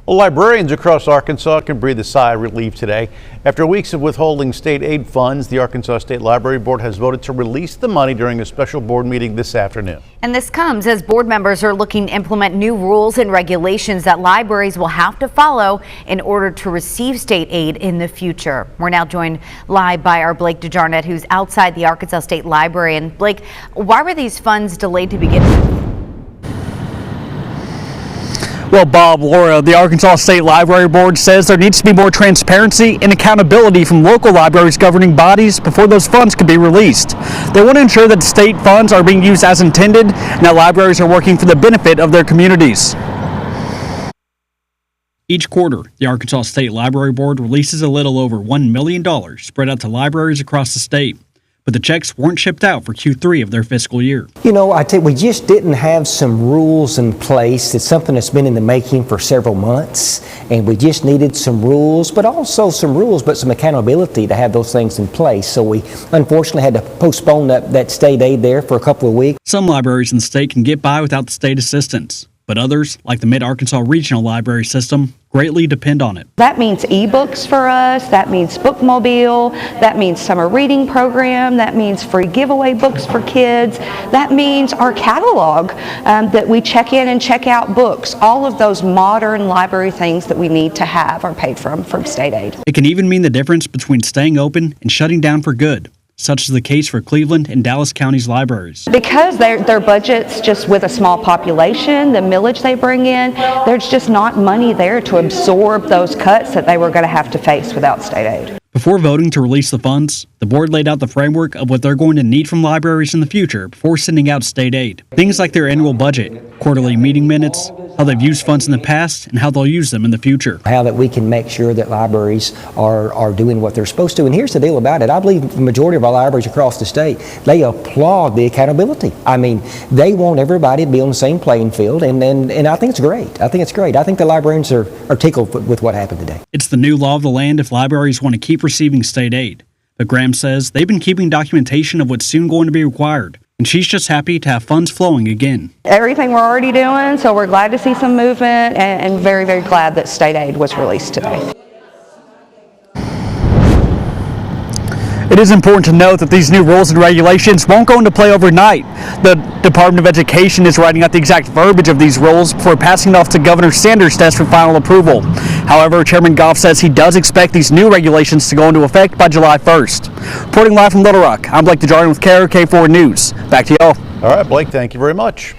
Well, librarians across Arkansas can breathe a sigh of relief today. After weeks of withholding state aid funds, the Arkansas State Library Board has voted to release the money during a special board meeting this afternoon. And this comes as board members are looking to implement new rules and regulations that libraries will have to follow in order to receive state aid in the future. We're now joined live by our Blake DeJarnett, who's outside the Arkansas State Library. And Blake, why were these funds delayed to begin with? Well, Bob, Laura, the Arkansas State Library Board says there needs to be more transparency and accountability from local libraries' governing bodies before those funds can be released. They want to ensure that state funds are being used as intended and that libraries are working for the benefit of their communities. Each quarter, the Arkansas State Library Board releases a little over $1 million spread out to libraries across the state. But the checks weren't shipped out for Q3 of their fiscal year. You know, I tell you, we just didn't have some rules in place. It's something that's been in the making for several months, and we just needed some rules, but some accountability to have those things in place. So we unfortunately had to postpone that state aid there for a couple of weeks. Some libraries in the state can get by without the state assistance, but others, like the Mid-Arkansas Regional Library System, greatly depend on it. That means ebooks for us, that means bookmobile, that means summer reading program, that means free giveaway books for kids, that means our catalog that we check in and check out books. All of those modern library things that we need to have are paid from state aid. It can even mean the difference between staying open and shutting down for good, such is the case for Cleveland and Dallas County's libraries. Because their budgets, just with a small population, the millage they bring in, there's just not money there to absorb those cuts that they were going to have to face without state aid. Before voting to release the funds, the board laid out the framework of what they're going to need from libraries in the future before sending out state aid. Things like their annual budget, quarterly meeting minutes, how they've used funds in the past, and how they'll use them in the future. How that we can make sure that libraries are doing what they're supposed to. And here's the deal about it. I believe the majority of our libraries across the state, they applaud the accountability. I mean, they want everybody to be on the same playing field, and I think it's great. I think it's great. I think the librarians are tickled with what happened today. It's the new law of the land if libraries want to keep receiving state aid. But Graham says they've been keeping documentation of what's soon going to be required, and she's just happy to have funds flowing again. Everything we're already doing, so we're glad to see some movement and very, very glad that state aid was released today. It is important to note that these new rules and regulations won't go into play overnight. The Department of Education is writing out the exact verbiage of these rules before passing it off to Governor Sanders' desk for final approval. However, Chairman Goff says he does expect these new regulations to go into effect by July 1st. Reporting live from Little Rock, I'm Blake DeJarnett with KARK 4 News. Back to you all. All right, Blake, thank you very much.